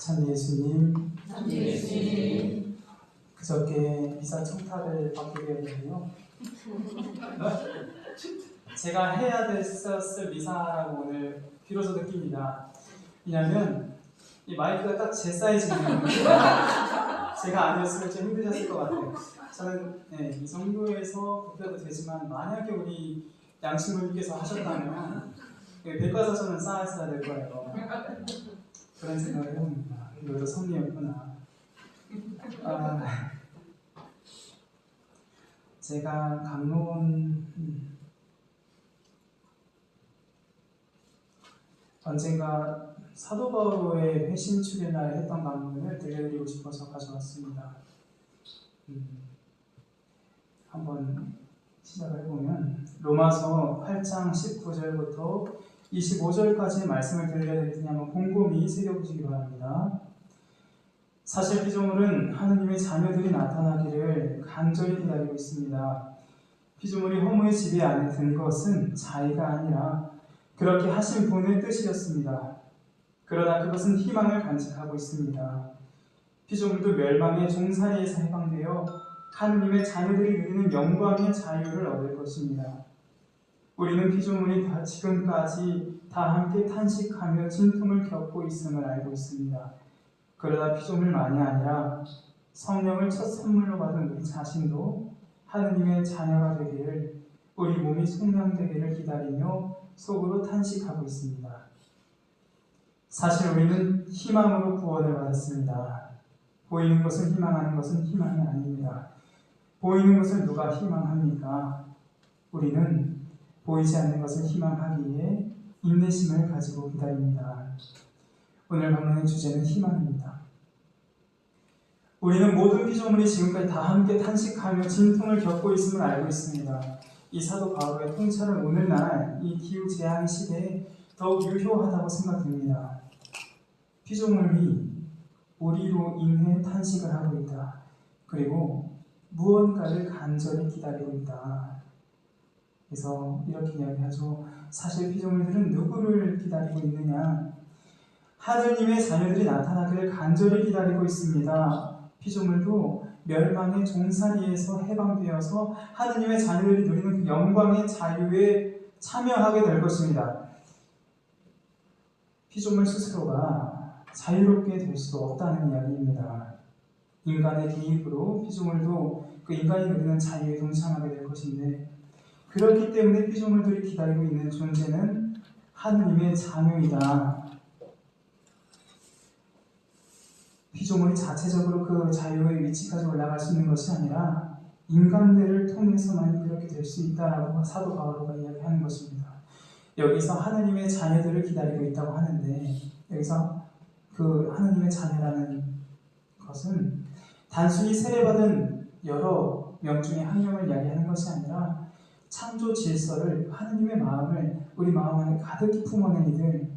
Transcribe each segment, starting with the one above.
참 예수님, 예수님. 그저께 미사 청탁을 받게 되었는데요. 제가 해야 됐었을 미사라고 오늘 비로소 느낍니다. 왜냐하면 이 마이크가 딱 제 사이즈네요. 제가 아니었으면 좀 힘드셨을 것 같아요. 저는 이 정도에서 복귀도 되지만 만약에 우리 양친구님께서 하셨다면 백과사전은 쌓았어야 될 거예요. 그런 생각을 해봅니다. 이것도 섭리였구나. 제가 강론 언젠가 사도 바울의 회심 주일날에 했던 강론을 들려드리고 싶어서 가져왔습니다. 한번 시작을 해보면 로마서 8장 19절부터 25절까지의 말씀을 들려드릴 테니 한번 곰곰이 새겨보시기 바랍니다. 사실 피조물은 하느님의 자녀들이 나타나기를 간절히 기다리고 있습니다. 피조물이 허무의 지배 안에 든 것은 자의가 아니라 그렇게 하신 분의 뜻이었습니다. 그러나 그것은 희망을 간직하고 있습니다. 피조물도 멸망의 종살이에서 해방되어 하느님의 자녀들이 누리는 영광의 자유를 얻을 것입니다. 우리는 피조물이 지금까지 다 함께 탄식하며 진통을 겪고 있음을 알고 있습니다. 그러나 피조물만이 아니라 성령을 첫 선물로 받은 우리 자신도 하느님의 자녀가 되기를, 우리 몸이 속량되기를 기다리며 속으로 탄식하고 있습니다. 사실 우리는 희망으로 구원을 받았습니다. 보이는 것을 희망하는 것은 희망이 아닙니다. 보이는 것을 누가 희망합니까? 우리는 보이지 않는 것을 희망하기에 인내심을 가지고 기다립니다. 오늘 방문의 주제는 희망입니다. 우리는 모든 피조물이 지금까지 다 함께 탄식하며 진통을 겪고 있음을 알고 있습니다. 이 사도 바울의 통찰은 오늘날 이 기후 재앙의 시대에 더욱 유효하다고 생각됩니다. 피조물이 우리로 인해 탄식을 하고 있다. 그리고 무언가를 간절히 기다리고 있다. 그래서 이렇게 이야기하죠. 사실 피조물들은 누구를 기다리고 있느냐? 하느님의 자녀들이 나타나기를 간절히 기다리고 있습니다. 피조물도 멸망의 종살이에서 해방되어서 하느님의 자녀들이 누리는 그 영광의 자유에 참여하게 될 것입니다. 피조물 스스로가 자유롭게 될 수도 없다는 이야기입니다. 인간의 개입으로 피조물도 그 인간이 누리는 자유에 동참하게 될 것인데, 그렇기 때문에 피조물들이 기다리고 있는 존재는 하느님의 자녀이다. 피조물이 자체적으로 그 자유의 위치까지 올라갈 수 있는 것이 아니라 인간들을 통해서만 그렇게 될 수 있다라고 사도 바울가 이야기하는 것입니다. 여기서 하느님의 자녀들을 기다리고 있다고 하는데, 여기서 그 하느님의 자녀라는 것은 단순히 세례받은 여러 명 중에 한 명을 이야기하는 것이 아니라 창조 질서를, 하느님의 마음을 우리 마음 안에 가득히 품어낸 이들,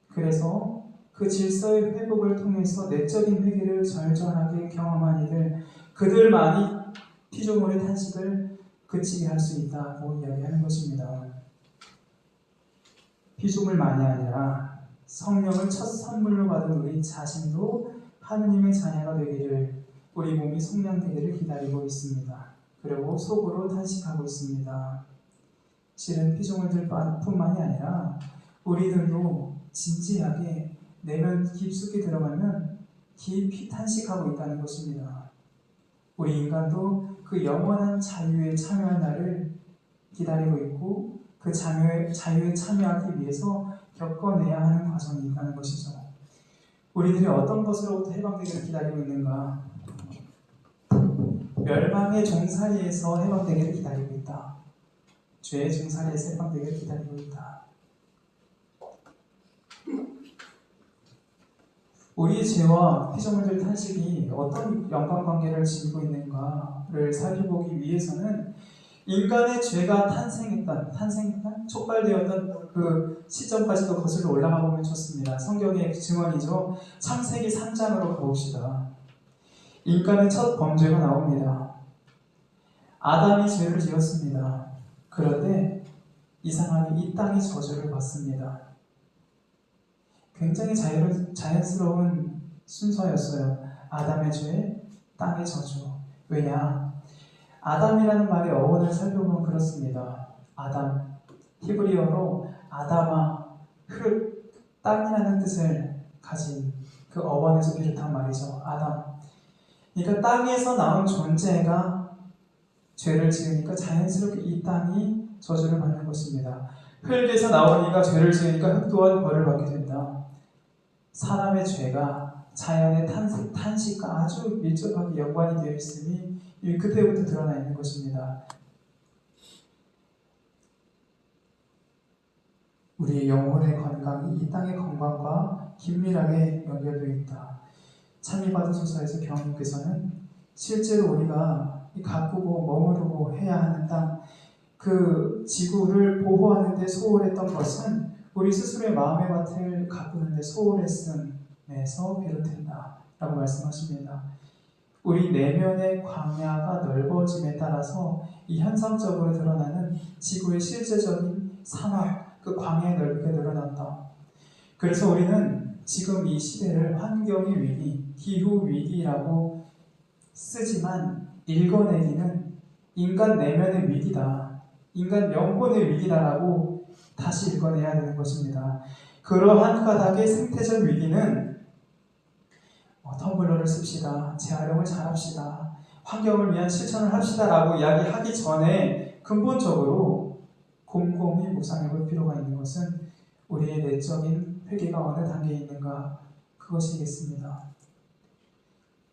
그래서 그 질서의 회복을 통해서 내적인 회개를 절절하게 경험한 이들, 그들만이 피조물의 탄식을 그치게 할 수 있다고 이야기하는 것입니다. 피조물만이 아니라 성령을 첫 선물로 받은 우리 자신도 하느님의 자녀가 되기를, 우리 몸이 속량되기를 기다리고 있습니다. 그리고 속으로 탄식하고 있습니다. 실은 피조물들뿐만이 아니라 우리들도 진지하게 내면 깊숙이 들어가면 깊이 탄식하고 있다는 것입니다. 우리 인간도 그 영원한 자유에 참여할 날을 기다리고 있고, 그 자유에 참여하기 위해서 겪어내야 하는 과정이 있다는 것이죠. 우리들이 어떤 것으로부터 해방되기를 기다리고 있는가? 멸망의 종살이에서 해방되기를 기다리고 있다. 죄의 종살이에서 해방되기를 기다리고 있다. 우리의 죄와 피조물들 탄식이 어떤 연관관계를 지니고 있는가를 살펴보기 위해서는 인간의 죄가 탄생했던 촉발되었던 그 시점까지도 거슬러 올라가 보면 좋습니다. 성경의 증언이죠. 창세기 3장으로 가봅시다. 인간의 첫 범죄가 나옵니다. 아담이 죄를 지었습니다. 그런데 이상하게 이 땅이 저주를 받습니다. 굉장히 자연스러운 순서였어요. 아담의 죄, 땅의 저주. 왜냐? 아담이라는 말의 어원을 살펴보면 그렇습니다. 아담, 히브리어로 아다마, 땅이라는 뜻을 가진 그 어원에서 비롯한 말이죠. 아담. 그러니까 땅에서 나온 존재가 죄를 지으니까 자연스럽게 이 땅이 저주를 받는 것입니다. 흙에서 나온 이가 죄를 지으니까 흙 또한 벌을 받게 된다. 사람의 죄가 자연의 탄식과 아주 밀접하게 연관이 되어 있음이 그때부터 드러나 있는 것입니다. 우리의 영혼의 건강이 이 땅의 건강과 긴밀하게 연결되어 있다. 참미바드소서에서 경님께서는 실제로 우리가 가꾸고 머무르고 해야 하는 땅, 그 지구를 보호하는 데 소홀했던 것은 우리 스스로의 마음의 밭을 가꾸는 데 소홀했음에서 비롯된다 라고 말씀하십니다. 우리 내면의 광야가 넓어짐에 따라서 이 현상적으로 드러나는 지구의 실제적인 사막, 그 광야의 넓이가 늘어난다. 그래서 우리는 지금 이 시대를 환경의 위기, 기후 위기라고 쓰지만 읽어내기는 인간 내면의 위기다. 인간 영혼의 위기다라고 다시 읽어내야 되는 것입니다. 그러한 까닭의 생태적 위기는 텀블러를 씁시다, 재활용을 잘합시다, 환경을 위한 실천을 합시다라고 이야기하기 전에 근본적으로 곰곰이 묵상해 볼 필요가 있는 것은 우리의 내적인 회개가 어느 단계에 있는가, 그것이겠습니다.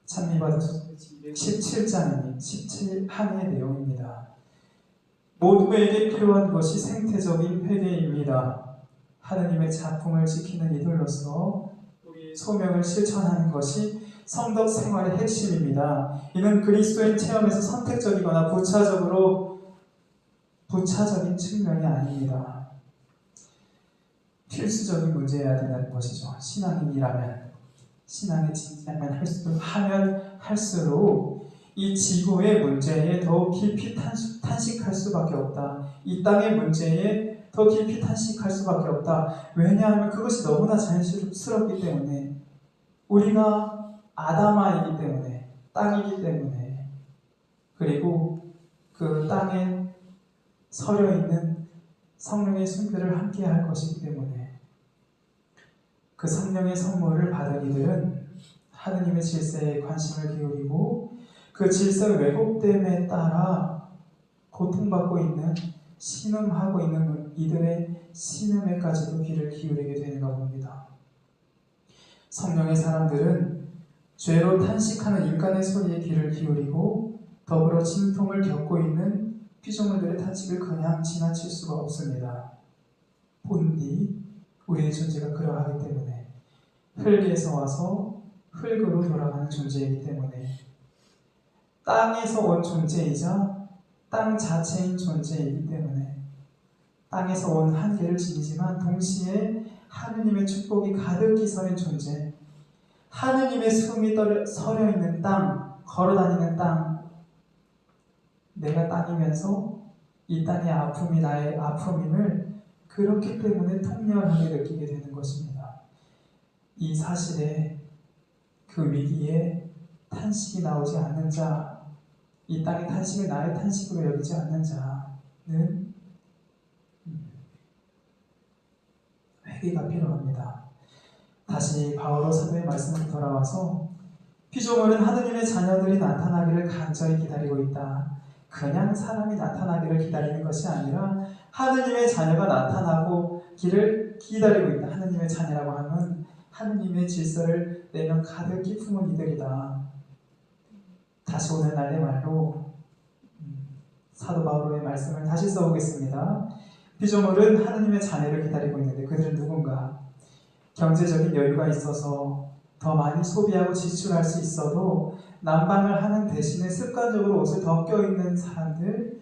참미바드소서 17장입니다. 17항의 내용입니다. 모두에게 필요한 것이 생태적인 회개입니다. 하느님의 작품을 지키는 이들로서 우리의 소명을 실천하는 것이 성덕 생활의 핵심입니다. 이는 그리스도인 체험에서 선택적이거나 부차적인 측면이 아닙니다. 필수적인 문제여야 된다는 것이죠. 신앙인이라면, 신앙에 진지하면 할수록 이 지구의 문제에 더 깊이 탄식할 수밖에 없다. 이 땅의 문제에 더 깊이 탄식할 수밖에 없다. 왜냐하면 그것이 너무나 자연스럽기 때문에, 우리가 아담아이기 때문에, 땅이기 때문에, 그리고 그 땅에 서려있는 성령의 순교를 함께 할 것이기 때문에, 그 성령의 선물을 받은 이들은 하느님의 질서에 관심을 기울이고 그 질서의 왜곡됨에 따라 고통받고 있는, 신음하고 있는 이들의 신음에까지도 귀를 기울이게 되는가 봅니다. 성령의 사람들은 죄로 탄식하는 인간의 소리에 귀를 기울이고 더불어 진통을 겪고 있는 피조물들의 탄식을 그냥 지나칠 수가 없습니다. 본디 우리의 존재가 그러하기 때문에, 흙에서 와서 흙으로 돌아가는 존재이기 때문에, 땅에서 온 존재이자 땅 자체인 존재이기 때문에, 땅에서 온 한계를 지니지만 동시에 하느님의 축복이 가득히 서린 존재, 하느님의 숨이 서려있는 땅, 걸어다니는 땅, 내가 땅이면서 이 땅의 아픔이 나의 아픔임을 그렇기 때문에 통렬하게 느끼게 되는 것입니다. 이 사실에, 그 위기에 탄식이 나오지 않는 자, 이 땅의 탄식을 나의 탄식으로 여기지 않는 자는 회개가 필요합니다. 다시 바오로 사도의 말씀으로 돌아와서 피조물은 하느님의 자녀들이 나타나기를 간절히 기다리고 있다. 그냥 사람이 나타나기를 기다리는 것이 아니라 하느님의 자녀가 나타나고 기를 기다리고 있다. 하느님의 자녀라고 하면 하느님의 질서를 내면 가득히 품은 이들이다. 다시 오늘날의 말로 사도 바오로의 말씀을 다시 써보겠습니다. 피조물은 하느님의 자녀를 기다리고 있는데 그들은 누군가? 경제적인 여유가 있어서 더 많이 소비하고 지출할 수 있어도 난방을 하는 대신에 습관적으로 옷을 더 껴입는 사람들,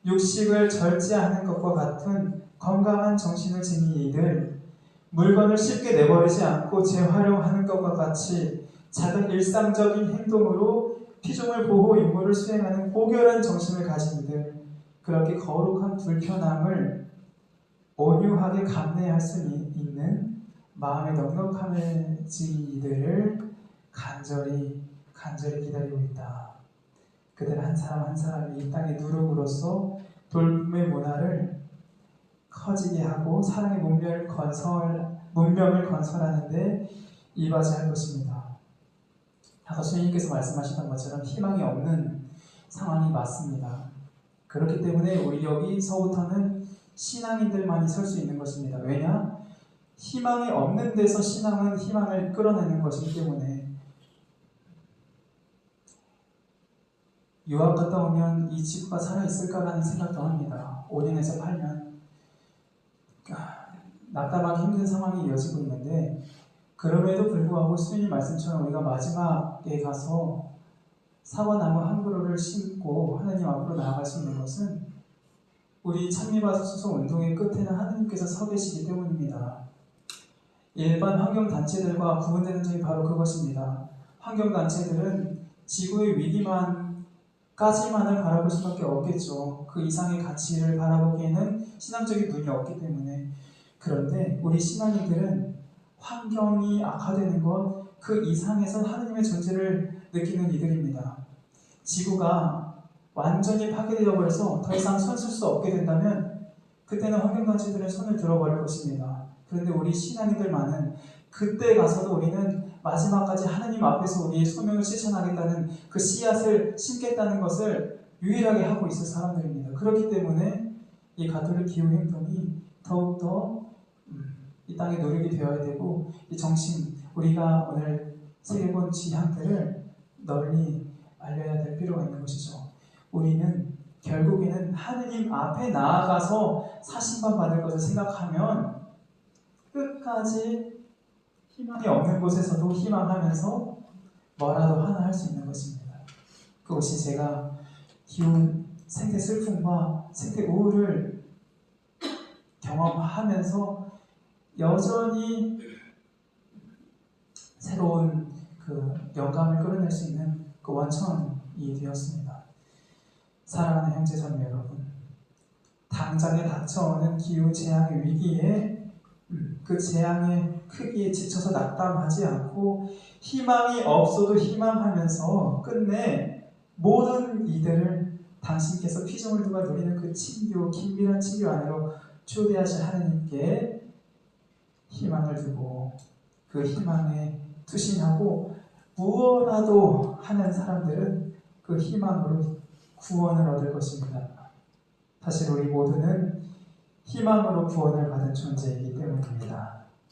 육식을 절제하는 것과 같은 건강한 정신을 지닌 이들, 물건을 쉽게 내버리지 않고 재활용하는 것과 같이 작은 일상적인 행동으로 피조물 보호 임무를 수행하는 고결한 정신을 가진 이들, 그렇게 거룩한 불편함을 온유하게 감내할 수 있는 마음의 넉넉함해진 이들을 간절히 기다리고 있다. 그들 한 사람 한 사람이 이 땅의 누룩으로서 돌봄의 문화를 커지게 하고 사랑의 문명을 건설하는데 이바지할 것입니다. 아까 주님께서 말씀하셨던 것처럼 희망이 없는 상황이 맞습니다. 그렇기 때문에 우리 여기서부터는 신앙인들만이 설 수 있는 것입니다. 왜냐? 희망이 없는 데서 신앙은 희망을 끌어내는 것이기 때문에 유학 갔다 오면 이 지구가 살아있을까라는 생각도 합니다. 5년에서 8년 낙담하기 힘든 상황이 이어지고 있는데 그럼에도 불구하고 수님 말씀처럼 우리가 마지막에 가서 사과나무 한 그루를 심고 하나님 앞으로 나아갈 수 있는 것은 우리 찬미받으소서 운동의 끝에는 하나님께서 서 계시기 때문입니다. 일반 환경단체들과 구분되는 점이 바로 그것입니다. 환경단체들은 지구의 위기만까지만을 바라볼 수밖에 없겠죠. 그 이상의 가치를 바라보기에는 신앙적인 눈이 없기 때문에. 그런데 우리 신앙인들은 환경이 악화되는 것 그 이상에서 하나님의 존재를 느끼는 이들입니다. 지구가 완전히 파괴되어 버려서 더 이상 손 쓸 수 없게 된다면 그때는 환경단체들은 손을 들어버릴 것입니다. 그런데 우리 신앙인들만은 그때 가서도 우리는 마지막까지 하나님 앞에서 우리의 소명을 실천하겠다는 그 씨앗을 심겠다는 것을 유일하게 하고 있을 사람들입니다. 그렇기 때문에 이 가톨릭 기후 행동이 더욱더 이 땅에 노력이 되어야 되고 이 정신, 우리가 오늘 세계본 지향들을 널리 알려야 될 필요가 있는 것이죠. 우리는 결국에는 하느님 앞에 나아가서 사심판 받을 것을 생각하면 끝까지 희망이 없는 곳에서도 희망하면서 뭐라도 하나 할 수 있는 것입니다. 그것이 제가 기운 생태 슬픔과 생태 우울을 경험하면서 여전히 새로운 그 영감을 끌어낼 수 있는 그 원천이 되었습니다. 사랑하는 형제자매 여러분, 당장에 닥쳐오는 기후 재앙의 위기에 그 재앙의 크기에 지쳐서 낙담하지 않고 희망이 없어도 희망하면서 끝내 모든 이들을 당신께서 피조물 누가 누리는 그 친교, 긴밀한 친교 안으로 초대하신 하느님께 희망을 두고 그 희망에 투신하고 무엇라도 하는 사람들은 그 희망으로 구원을 얻을 것입니다. 사실 우리 모두는 희망으로 구원을 받은 존재이기 때문입니다.